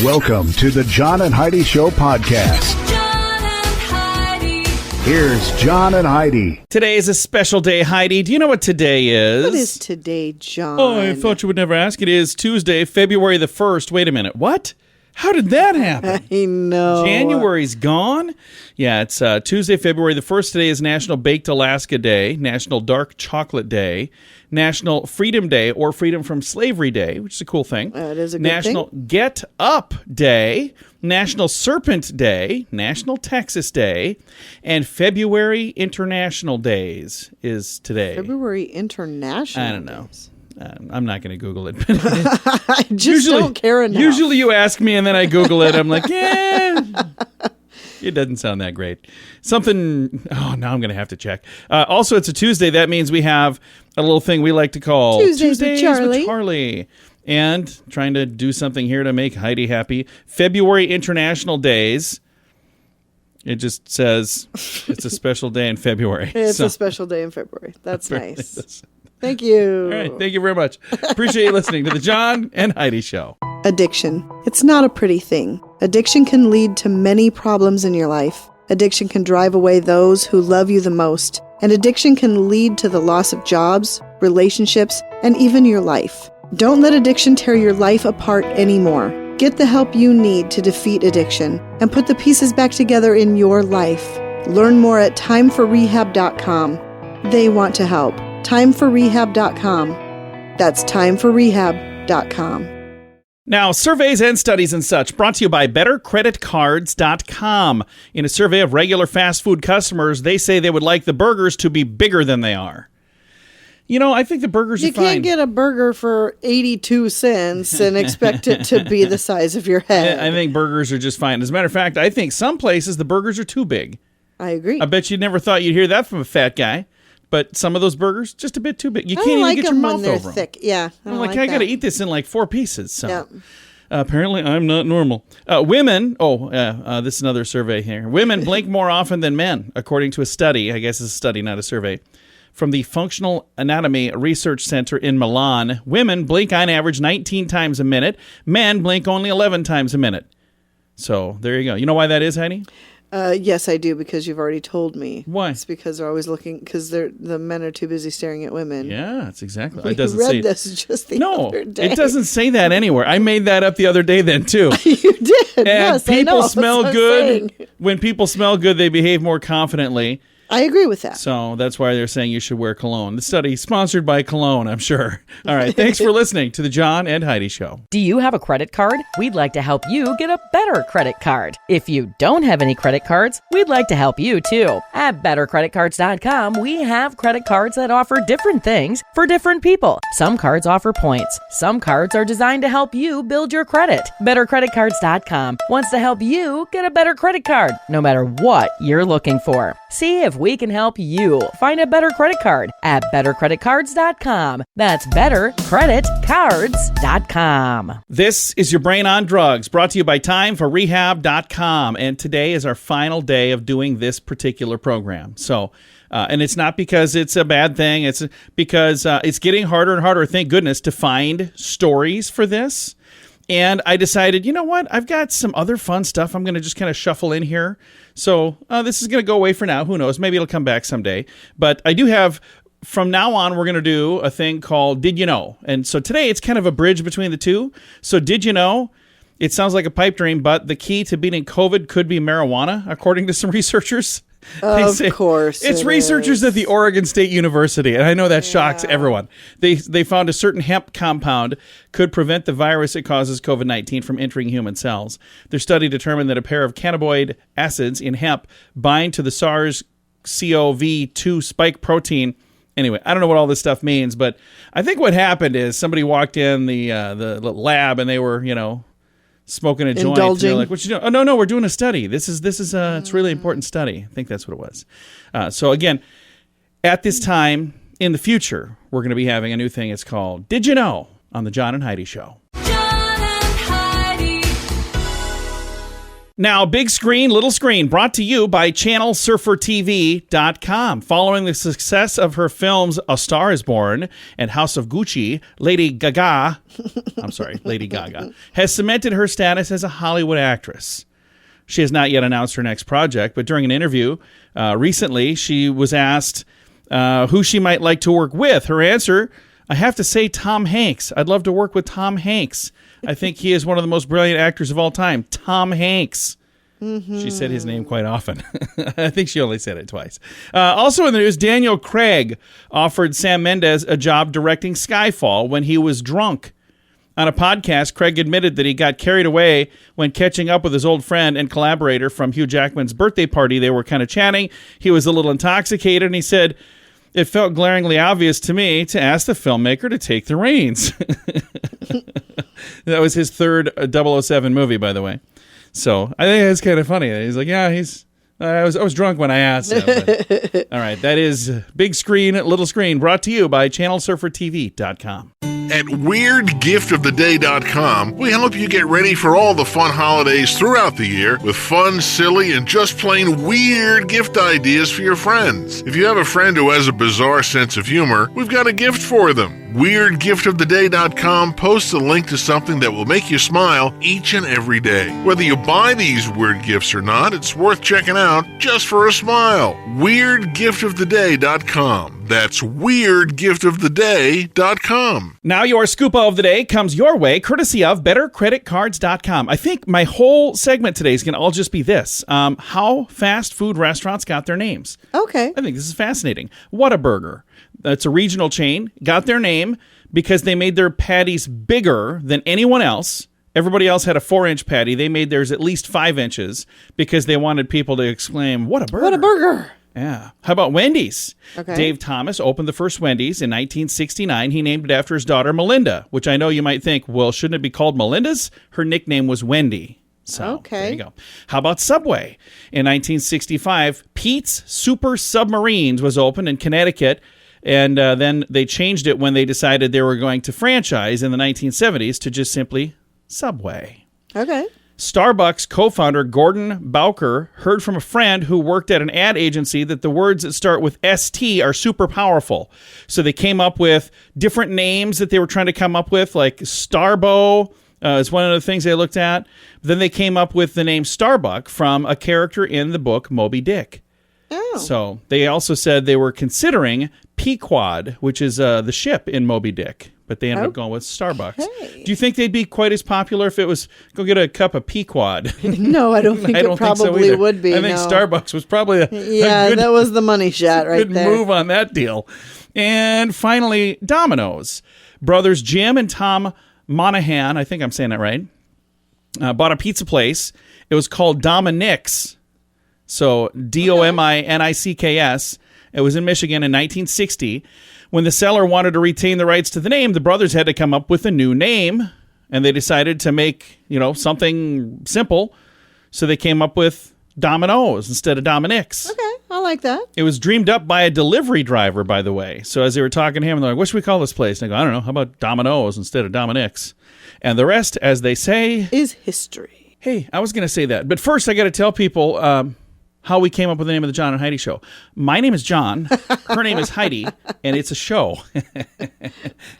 Welcome to the John and Heidi Show podcast. John and Heidi. Here's John and Heidi. Today is a special day, Heidi. Do you know what today is? What is today, John? Oh, I thought you would never ask. It is Tuesday, February the 1st. Wait a minute. What? How did that happen? I know. January's gone? Yeah, it's Tuesday, February the 1st. Today is National Baked Alaska Day, National Dark Chocolate Day, National Freedom Day, or Freedom from Slavery Day, which is a cool thing. That is a good National thing. Get Up Day, National Serpent Day, National Texas Day, and February International Days is today. February International. I don't know. Days. I'm not going to Google it. I just don't care enough. Usually you ask me and then I Google it. I'm like, yeah. It doesn't sound that great. Something, now I'm going to have to check. Also, it's a Tuesday. That means we have a little thing we like to call Tuesdays with Charlie. And trying to do something here to make Heidi happy. February International Days. It just says it's a special day in February. It's a special day in February. That's nice. Thank you. All right. Thank you very much. Appreciate you listening to the John and Heidi Show. Addiction. It's not a pretty thing. Addiction can lead to many problems in your life. Addiction can drive away those who love you the most. And addiction can lead to the loss of jobs, relationships, and even your life. Don't let addiction tear your life apart anymore. Get the help you need to defeat addiction and put the pieces back together in your life. Learn more at timeforrehab.com. They want to help. timeforrehab.com. That's timeforrehab.com. Now, surveys and studies and such brought to you by bettercreditcards.com. In a survey of regular fast food customers, they say they would like the burgers to be bigger than they are. You know, I think the burgers are fine. You can't get a burger for 82 cents and expect it to be the size of your head. I think burgers are just fine. As a matter of fact, I think some places the burgers are too big. I agree. I bet you never thought you'd hear that from a fat guy. But some of those burgers, just a bit too big. You can't even get your mouth over them. Thick. Yeah, I'm like, I got to eat this in like 4 pieces. So. Yep. Apparently, I'm not normal. Women, this is another survey here. Women blink more often than men, according to a study. I guess it's a study, not a survey. From the Functional Anatomy Research Center in Milan, women blink on average 19 times a minute. Men blink only 11 times a minute. So there you go. You know why that is, Heidi? Yes, I do, because you've already told me. Why? It's because they're always looking, because the men are too busy staring at women. Yeah, that's exactly. We It doesn't read say this just the other day. It doesn't say that anywhere. I made that up the other day then too. You did. And Yes, I know. people That's smell what I'm good. saying. When people smell good, they behave more confidently. I agree with that. So that's why they're saying you should wear cologne. The study sponsored by Cologne, I'm sure. All right. Thanks for listening to the John and Heidi Show. Do you have a credit card? We'd like to help you get a better credit card. If you don't have any credit cards, we'd like to help you too. At bettercreditcards.com, we have credit cards that offer different things for different people. Some cards offer points. Some cards are designed to help you build your credit. Bettercreditcards.com wants to help you get a better credit card, no matter what you're looking for. See if we can help you find a better credit card at bettercreditcards.com. That's bettercreditcards.com. This is Your Brain on Drugs, brought to you by timeforrehab.com. And today is our final day of doing this particular program. So, and it's not because it's a bad thing. It's because it's getting harder and harder, thank goodness, to find stories for this. And I decided, you know what? I've got some other fun stuff I'm going to just kind of shuffle in here. So this is going to go away for now. Who knows? Maybe it'll come back someday. But I do have, from now on, we're going to do a thing called Did You Know? And so today it's kind of a bridge between the two. So did you know? It sounds like a pipe dream, but the key to beating COVID could be marijuana, according to some researchers. Of course. It's researchers at the Oregon State University, and I know that shocks everyone. They found a certain hemp compound could prevent the virus that causes COVID-19 from entering human cells. Their study determined that a pair of cannabinoid acids in hemp bind to the SARS-CoV-2 spike protein. Anyway, I don't know what all this stuff means, but I think what happened is somebody walked in the lab and they were, smoking a joint. Indulging. They're like, what you doing? Oh, no, we're doing a study. This is it's a really important study. I think that's what it was. So again, at this time in the future, we're going to be having a new thing. It's called Did You Know? On the John and Heidi Show. John and Heidi. Now, big screen, little screen, brought to you by ChannelSurferTV.com. Following the success of her films A Star is Born and House of Gucci, Lady Gaga has cemented her status as a Hollywood actress. She has not yet announced her next project, but during an interview recently, she was asked who she might like to work with. Her answer, I have to say Tom Hanks. I'd love to work with Tom Hanks. I think he is one of the most brilliant actors of all time. Tom Hanks. Mm-hmm. She said his name quite often. I think she only said it twice. Also in the news, Daniel Craig offered Sam Mendes a job directing Skyfall when he was drunk. On a podcast, Craig admitted that he got carried away when catching up with his old friend and collaborator from Hugh Jackman's birthday party. They were kind of chatting. He was a little intoxicated, and he said, it felt glaringly obvious to me to ask the filmmaker to take the reins. That was his third 007 movie, by the way. So I think it's kind of funny. He's like, yeah, I was drunk when I asked him. But, all right, that is Big Screen, Little Screen, brought to you by ChannelSurferTV.com. At WeirdGiftOfTheDay.com, we help you get ready for all the fun holidays throughout the year with fun, silly, and just plain weird gift ideas for your friends. If you have a friend who has a bizarre sense of humor, we've got a gift for them. WeirdGiftOfTheDay.com posts a link to something that will make you smile each and every day. Whether you buy these weird gifts or not, it's worth checking out just for a smile. WeirdGiftOfTheDay.com. That's WeirdGiftOfTheDay.com. Now your scupa of the day comes your way, courtesy of BetterCreditCards.com. I think my whole segment today is going to all just be this. How fast food restaurants got their names. Okay. I think this is fascinating. Whataburger. That's a regional chain. Got their name because they made their patties bigger than anyone else. Everybody else had a 4-inch patty. They made theirs at least 5 inches because they wanted people to exclaim, what a burger. What a burger. Yeah. How about Wendy's? Okay. Dave Thomas opened the first Wendy's in 1969. He named it after his daughter, Melinda, which I know you might think, well, shouldn't it be called Melinda's? Her nickname was Wendy. So, okay. There you go. How about Subway? In 1965, Pete's Super Submarines was opened in Connecticut, and then they changed it when they decided they were going to franchise in the 1970s to just simply Subway. Okay. Starbucks co-founder Gordon Bowker heard from a friend who worked at an ad agency that the words that start with ST are super powerful. So they came up with different names that they were trying to come up with, like Starbo is one of the things they looked at. Then they came up with the name Starbuck from a character in the book Moby Dick. Oh. So they also said they were considering Pequod, which is the ship in Moby Dick. But they ended up going with Starbucks. Do you think they'd be quite as popular if it was, go get a cup of Pequod? No, I don't think it probably would be. I think Starbucks was probably a good, that was the money shot right good there. move on that deal. And finally, Domino's. Brothers Jim and Tom Monahan, I think I'm saying that right, bought a pizza place. It was called Dominic's. So Dominicks. It was in Michigan in 1960. When the seller wanted to retain the rights to the name, the brothers had to come up with a new name, and they decided to make, something simple. So they came up with Domino's instead of Dominic's. Okay, I like that. It was dreamed up by a delivery driver, by the way. So as they were talking to him, they're like, what should we call this place? And they go, I don't know, how about Domino's instead of Dominic's? And the rest, as they say, is history. Hey, I was going to say that. But first, I got to tell people how we came up with the name of the John and Heidi Show. My name is John. Her name is Heidi. And it's a show.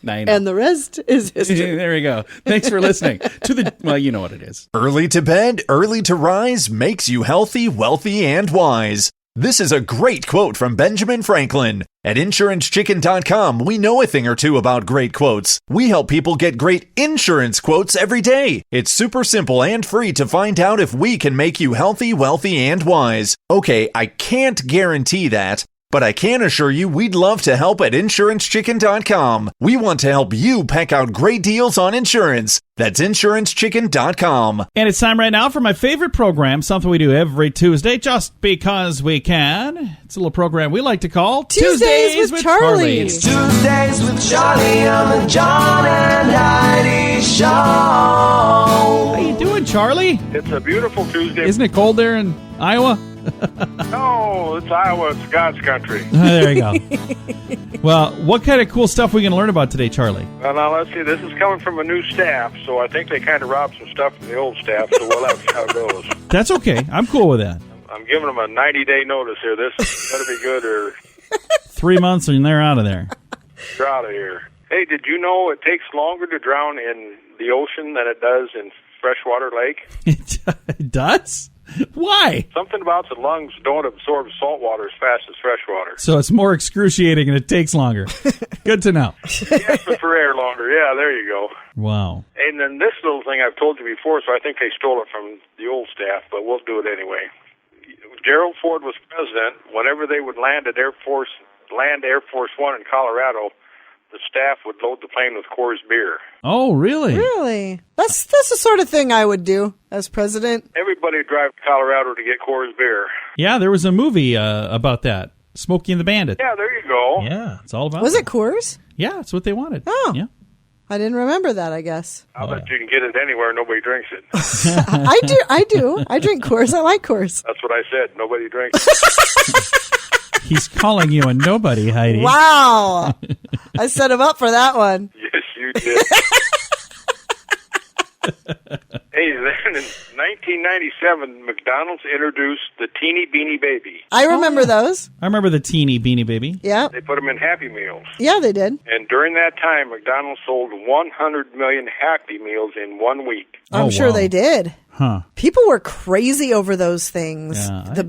Now you know. And the rest is history. There we go. Thanks for listening to the, well, you know what it is. Early to bed, early to rise makes you healthy, wealthy, and wise. This is a great quote from Benjamin Franklin. At InsuranceChicken.com, we know a thing or two about great quotes. We help people get great insurance quotes every day. It's super simple and free to find out if we can make you healthy, wealthy, and wise. Okay, I can't guarantee that, but I can assure you we'd love to help at InsuranceChicken.com. We want to help you peck out great deals on insurance. That's InsuranceChicken.com. And it's time right now for my favorite program, something we do every Tuesday just because we can. It's a little program we like to call Tuesdays with Charlie. It's Tuesdays with Charlie on the John and Heidi Show. How you doing, Charlie? It's a beautiful Tuesday. Isn't it cold there in Iowa? No, it's Iowa. It's God's country. There you go. Well, what kind of cool stuff are we going to learn about today, Charlie? Well, now, let's see. This is coming from a new staff, so I think they kind of robbed some stuff from the old staff, so we'll have to see how it goes. That's okay. I'm cool with that. I'm giving them a 90-day notice here. This better be good or 3 months and they're out of there. you're out of here. Hey, did you know it takes longer to drown in the ocean than it does in freshwater lake? It does? Why? Something about the lungs don't absorb salt water as fast as fresh water. So it's more excruciating and it takes longer. Good to know. Yes, but for air longer. Yeah, there you go. Wow. And then this little thing I've told you before, so I think they stole it from the old staff, but we'll do it anyway. Gerald Ford was president. Whenever they would land Air Force One in Colorado, the staff would load the plane with Coors beer. Oh, really? Really? That's the sort of thing I would do as president. Everybody would drive to Colorado to get Coors beer. Yeah, there was a movie about that. Smokey and the Bandit. Yeah, there you go. Yeah, it's all about Was that. it Coors? Yeah, that's what they wanted. Oh. Yeah. I didn't remember that, I guess. I bet you can get it anywhere. Nobody drinks it. I do. I drink Coors. I like Coors. That's what I said. Nobody drinks it. He's calling you a nobody, Heidi. Wow. I set him up for that one. Yes, you did. Hey, then in 1997, McDonald's introduced the Teeny Beanie Baby. I remember those. I remember the teeny beanie baby. Yeah. They put them in Happy Meals. Yeah, they did. And during that time, McDonald's sold 100 million Happy Meals in 1 week. I'm sure wow. they did. Huh. People were crazy over those things. Yeah,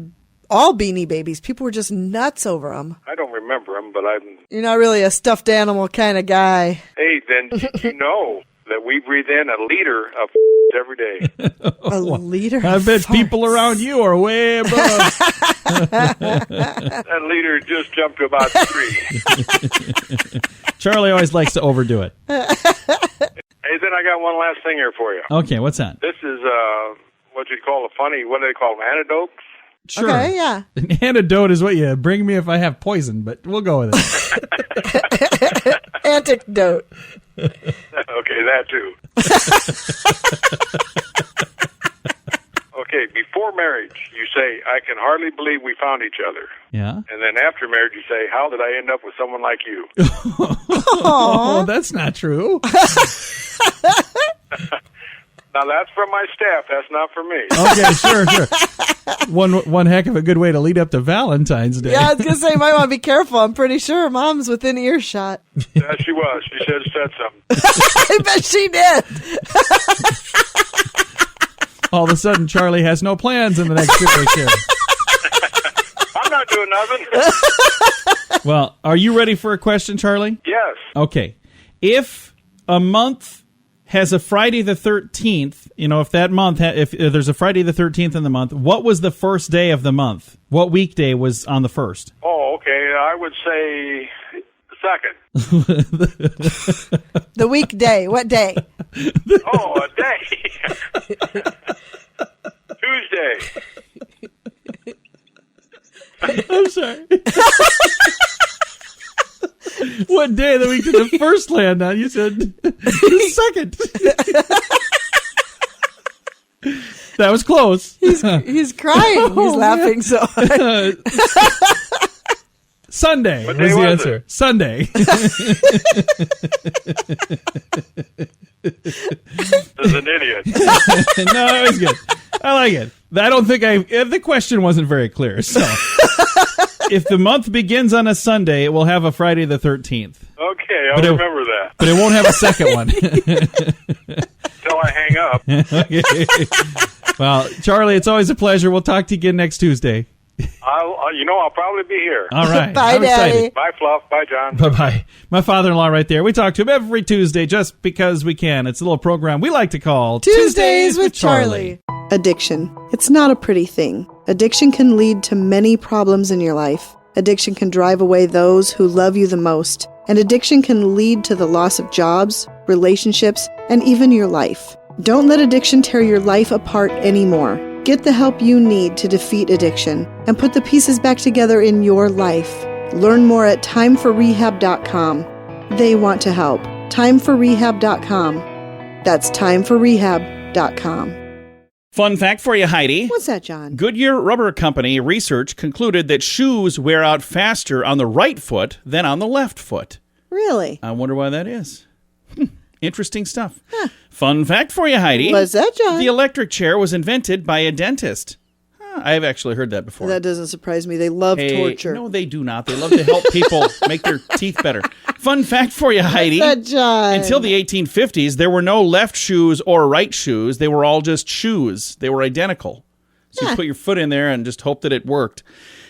All Beanie Babies. People were just nuts over them. I don't remember them, but I'm... You're not really a stuffed animal kind of guy. Hey, then did you know that we breathe in a liter of every day? A liter I of bet farts. people around you are way above. That liter just jumped to about 3. Charlie always likes to overdo it. Hey, then I got one last thing here for you. Okay, what's that? This is what you call what do they call them, antidotes? Sure. Okay, yeah. An antidote is what you bring me if I have poison, but we'll go with it. Antidote. Okay, that too. Okay, before marriage, you say, I can hardly believe we found each other. Yeah. And then after marriage, you say, how did I end up with someone like you? Oh, that's not true. Now, that's from my staff. That's not for me. Okay, sure. One heck of a good way to lead up to Valentine's Day. Yeah, I was going to say, you might want to be careful. I'm pretty sure Mom's within earshot. Yeah, she was. She said something. I bet she did. All of a sudden, Charlie has no plans in the next 2 weeks here. I'm not doing nothing. Well, are you ready for a question, Charlie? Yes. Okay. If a month has a Friday the 13th, if that month, if there's a Friday the 13th in the month, what was the first day of the month? What weekday was on the first? Oh, okay. I would say second. The weekday. What day? Oh, a day. Tuesday. I'm sorry. What day of the week did the first land on? You said the second. That was close. He's crying. He's laughing so hard. Sunday What was day the was answer. it? Sunday. This is an idiot. No, it was good. I like it. I don't think the question wasn't very clear. So, if the month begins on a Sunday, it will have a Friday the 13th. Okay, I'll remember that. But it won't have a second one. Until I hang up. Okay. Well, Charlie, it's always a pleasure. We'll talk to you again next Tuesday. I'll probably be here. All right. Bye, I'm Daddy. excited. Bye, Fluff. Bye, John. Bye-bye. My father-in-law right there. We talk to him every Tuesday just because we can. It's a little program we like to call Tuesdays with Charlie. Addiction. It's not a pretty thing. Addiction can lead to many problems in your life. Addiction can drive away those who love you the most. And addiction can lead to the loss of jobs, relationships, and even your life. Don't let addiction tear your life apart anymore. Get the help you need to defeat addiction and put the pieces back together in your life. Learn more at timeforrehab.com. They want to help. Timeforrehab.com. That's timeforrehab.com. Fun fact for you, Heidi. What's that, John? Goodyear Rubber Company research concluded that shoes wear out faster on the right foot than on the left foot. Really? I wonder why that is. Interesting stuff. Fun fact for you, Heidi. What's that, John? The electric chair was invented by a dentist. I've actually heard that before. That doesn't surprise me. They love torture. No, they do not. They love to help people make their teeth better. Fun fact for you, Heidi. What's that, John? Until the 1850s, there were no left shoes or right shoes. They were all just shoes. They were identical. So you put your foot in there and just hope that it worked.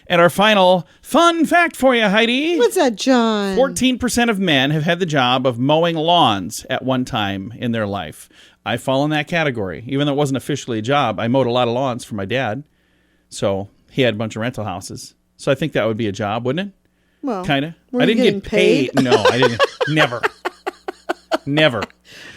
And our final fun fact for you, Heidi. What's that, John? 14% of men have had the job of mowing lawns at one time in their life. I fall in that category. Even though it wasn't officially a job, I mowed a lot of lawns for my dad. So he had a bunch of rental houses. So I think that would be a job, wouldn't it? Well, kind of. were I you didn't getting get paid. No, I didn't. Never.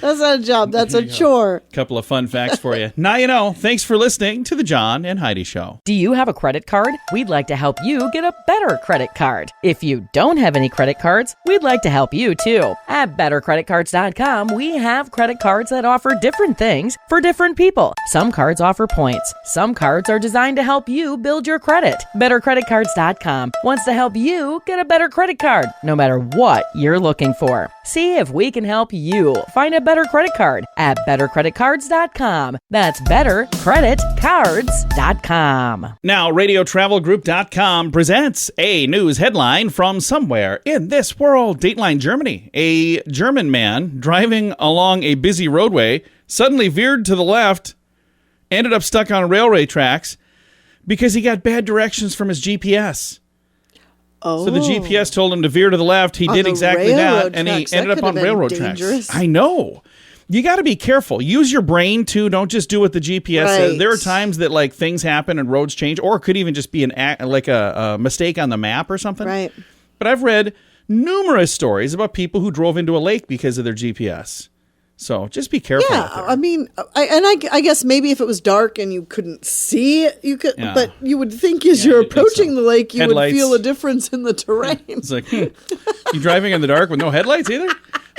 That's not a job. That's a chore. Couple of fun facts for you. Now you know. Thanks for listening to the John and Heidi Show. Do you have a credit card? We'd like to help you get a better credit card. If you don't have any credit cards, we'd like to help you too. At bettercreditcards.com, we have credit cards that offer different things for different people. Some cards offer points. Some cards are designed to help you build your credit. Bettercreditcards.com wants to help you get a better credit card, no matter what you're looking for. See if we can help you find a better credit card at bettercreditcards.com. That's bettercreditcards.com. Now, RadioTravelGroup.com presents a news headline from somewhere in this world. Dateline Germany. A German man driving along a busy roadway suddenly veered to the left, ended up stuck on railway tracks because he got bad directions from his GPS. Oh. So the GPS told him to veer to the left. He did exactly that, and he ended up on railroad tracks. I know. You got to be careful. Use your brain, too. Don't just do what the GPS says. There are times that like things happen and roads change, or it could even just be a mistake on the map or something. Right. But I've read numerous stories about people who drove into a lake because of their GPS. So just be careful. Yeah, out there. I mean, I guess maybe if it was dark and you couldn't see it, you could. Yeah. But you would think as you're you'd think approaching so. the lake, you Headlights. would feel a difference in the terrain. It's like, you driving in the dark with no headlights either?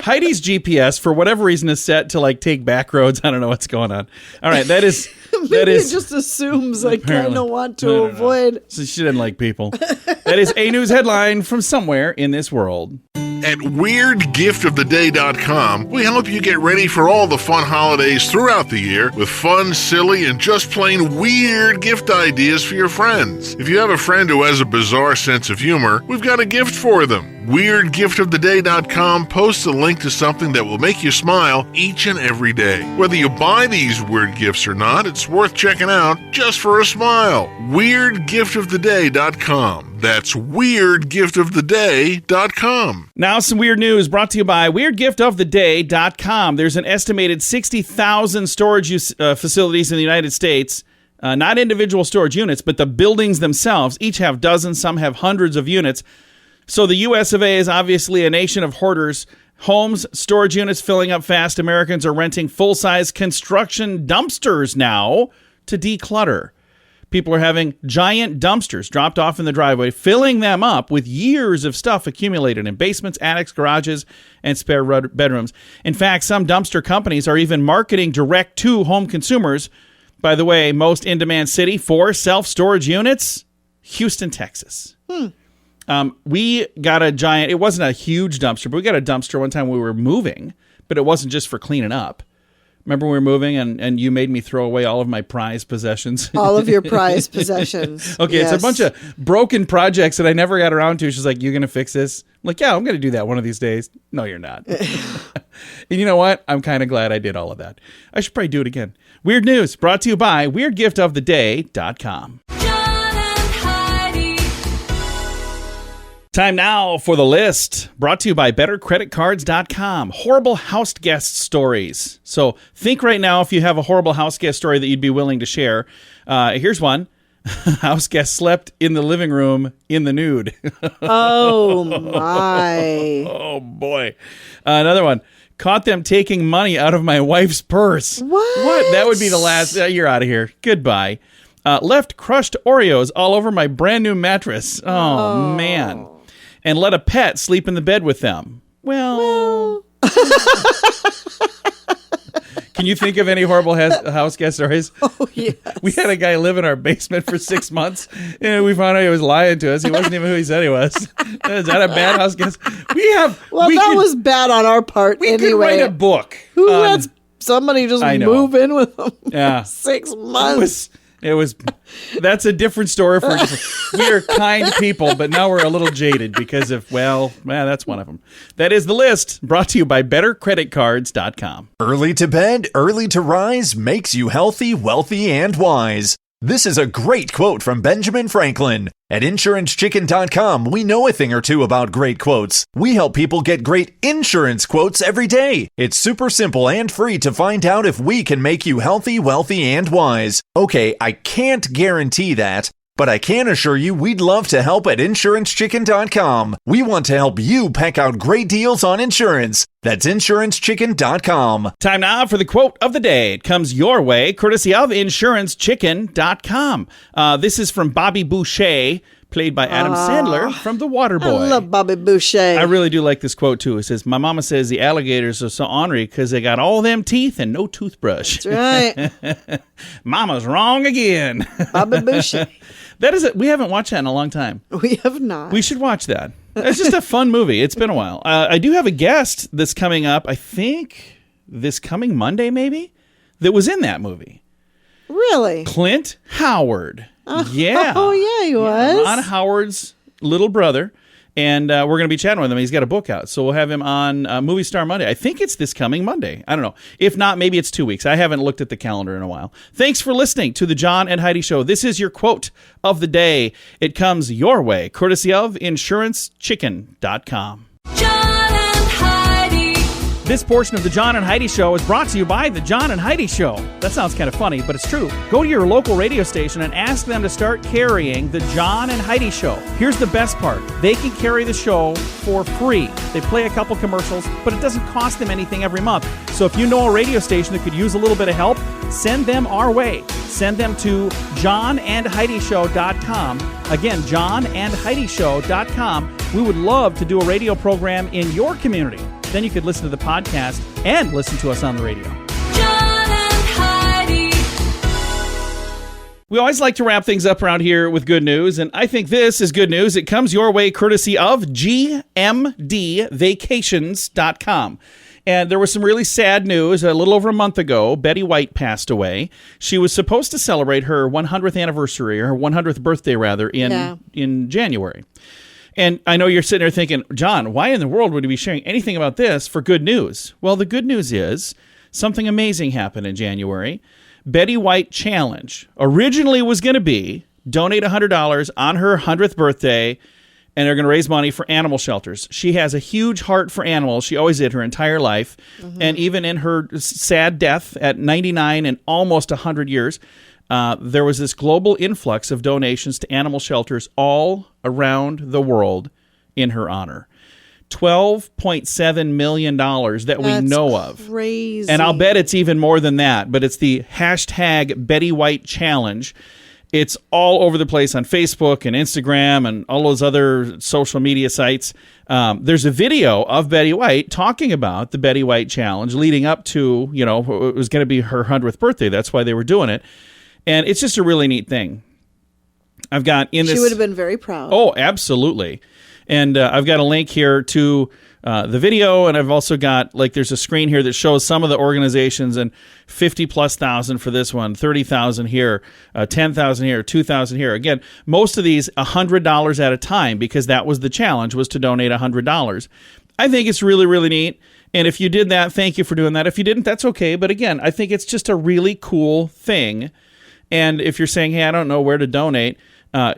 Heidi's GPS, for whatever reason, is set to like take back roads. I don't know what's going on. All right, that is... Maybe it just assumes I kind of want to avoid. So she didn't like people. That is a news headline from somewhere in this world. At WeirdGiftOfTheDay.com, we help you get ready for all the fun holidays throughout the year with fun, silly, and just plain weird gift ideas for your friends. If you have a friend who has a bizarre sense of humor, we've got a gift for them. WeirdGiftOfTheDay.com posts a link to something that will make you smile each and every day. Whether you buy these weird gifts or not, it's worth checking out just for a smile. WeirdGiftOfTheDay.com. That's WeirdGiftOfTheDay.com. Now some weird news brought to you by WeirdGiftOfTheDay.com. There's an estimated 60,000 storage facilities in the United States. Not individual storage units, but the buildings themselves. Each have dozens, some have hundreds of units. So the US of A is obviously a nation of hoarders. Homes, storage units filling up fast. Americans are renting full-size construction dumpsters now to declutter. People are having giant dumpsters dropped off in the driveway, filling them up with years of stuff accumulated in basements, attics, garages, and spare bedrooms. In fact, some dumpster companies are even marketing direct to home consumers. By the way, most in-demand city for self-storage units, Houston, Texas. We got a giant, it wasn't a huge dumpster, but we got a dumpster one time we were moving, but it wasn't just for cleaning up. Remember we were moving and you made me throw away all of my prized possessions? All of your prized possessions. Okay, Yes. It's a bunch of broken projects that I never got around to. She's like, you going to fix this? I'm like, yeah, I'm going to do that one of these days. No, you're not. And you know what? I'm kind of glad I did all of that. I should probably do it again. Weird news brought to you by WeirdGiftOfTheDay.com. John and Heidi. Time now for the list, brought to you by BetterCreditCards.com. Horrible house guest stories. So think right now if you have a horrible house guest story that you'd be willing to share. Here's one. House guest slept in the living room in the nude. Oh, my. Oh, boy. Another one. Caught them taking money out of my wife's purse. What? That would be the last. You're out of here. Goodbye. Left crushed Oreos all over my brand new mattress. Oh, man. And let a pet sleep in the bed with them. Well. Can you think of any horrible house guest stories? Oh, yes. We had a guy live in our basement for 6 months, and we found out he was lying to us. He wasn't even who he said he was. Is that a bad house guest? That was bad on our part we anyway. could write a book. Who lets somebody just I know. move in with them Yeah. for 6 months? That's a different story for we are kind people, but now we're a little jaded because of, that's one of them. That is the list, brought to you by bettercreditcards.com. Early to bed, early to rise makes you healthy, wealthy, and wise. This is a great quote from Benjamin Franklin. At InsuranceChicken.com, we know a thing or two about great quotes. We help people get great insurance quotes every day. It's super simple and free to find out if we can make you healthy, wealthy, and wise. Okay, I can't guarantee that, but I can assure you we'd love to help at InsuranceChicken.com. We want to help you peck out great deals on insurance. That's InsuranceChicken.com. Time now for the quote of the day. It comes your way, courtesy of InsuranceChicken.com. This is from Bobby Boucher, played by Adam Sandler from The Waterboy. I love Bobby Boucher. I really do like this quote, too. It says, my mama says the alligators are so ornery because they got all them teeth and no toothbrush. That's right. Mama's wrong again. Bobby Boucher. That is it. We haven't watched that in a long time. We have not. We should watch that. It's just a fun movie. It's been a while. I do have a guest that's coming up, I think this coming Monday, maybe, that was in that movie. Really? Clint Howard. Yeah. Oh, yeah, he was. Ron Howard's little brother. And we're going to be chatting with him. He's got a book out. So we'll have him on Movie Star Monday. I think it's this coming Monday. I don't know. If not, maybe it's 2 weeks. I haven't looked at the calendar in a while. Thanks for listening to the John and Heidi Show. This is your quote of the day. It comes your way, courtesy of InsuranceChicken.com. John and Heidi. This portion of the John and Heidi Show is brought to you by the John and Heidi Show. That sounds kind of funny, but it's true. Go to your local radio station and ask them to start carrying the John and Heidi Show. Here's the best part. They can carry the show for free. They play a couple commercials, but it doesn't cost them anything every month. So if you know a radio station that could use a little bit of help, send them our way. Send them to johnandheidishow.com. Again, johnandheidishow.com. We would love to do a radio program in your community. Then you could listen to the podcast and listen to us on the radio. John and Heidi. We always like to wrap things up around here with good news, and I think this is good news. It comes your way courtesy of GMDvacations.com. And there was some really sad news. A little over a month ago, Betty White passed away. She was supposed to celebrate her 100th anniversary, or her 100th birthday, rather, in January. And I know you're sitting there thinking, John, why in the world would we be sharing anything about this for good news? Well, the good news is something amazing happened in January. Betty White Challenge originally was going to be donate $100 on her 100th birthday, and they're going to raise money for animal shelters. She has a huge heart for animals. She always did her entire life. Mm-hmm. And even in her sad death at 99 and almost 100 years, there was this global influx of donations to animal shelters all around the world in her honor. $12.7 million that we know of. Crazy. And I'll bet it's even more than that, but it's the hashtag Betty White Challenge. It's all over the place on Facebook and Instagram and all those other social media sites. There's a video of Betty White talking about the Betty White Challenge leading up to, it was going to be her 100th birthday. That's why they were doing it. And it's just a really neat thing. I've got in this. She would have been very proud. Oh, absolutely. And I've got a link here to the video, and I've also got, there's a screen here that shows some of the organizations, and 50,000+ for this one, 30,000 here, 10,000 here, 2,000 here. Again, most of these $100 at a time, because that was the challenge, was to donate $100. I think it's really, really neat. And if you did that, thank you for doing that. If you didn't, that's okay. But again, I think it's just a really cool thing. And if you're saying, hey, I don't know where to donate,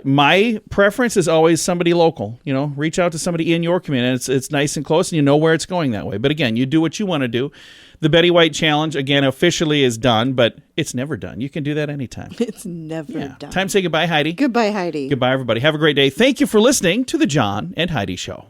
my preference is always somebody local. Reach out to somebody in your community. It's nice and close, and you know where it's going that way. But again, you do what you want to do. The Betty White Challenge, again, officially is done, but it's never done. You can do that anytime. It's never done. Time to say goodbye, Heidi. Goodbye, Heidi. Goodbye, everybody. Have a great day. Thank you for listening to the John and Heidi Show.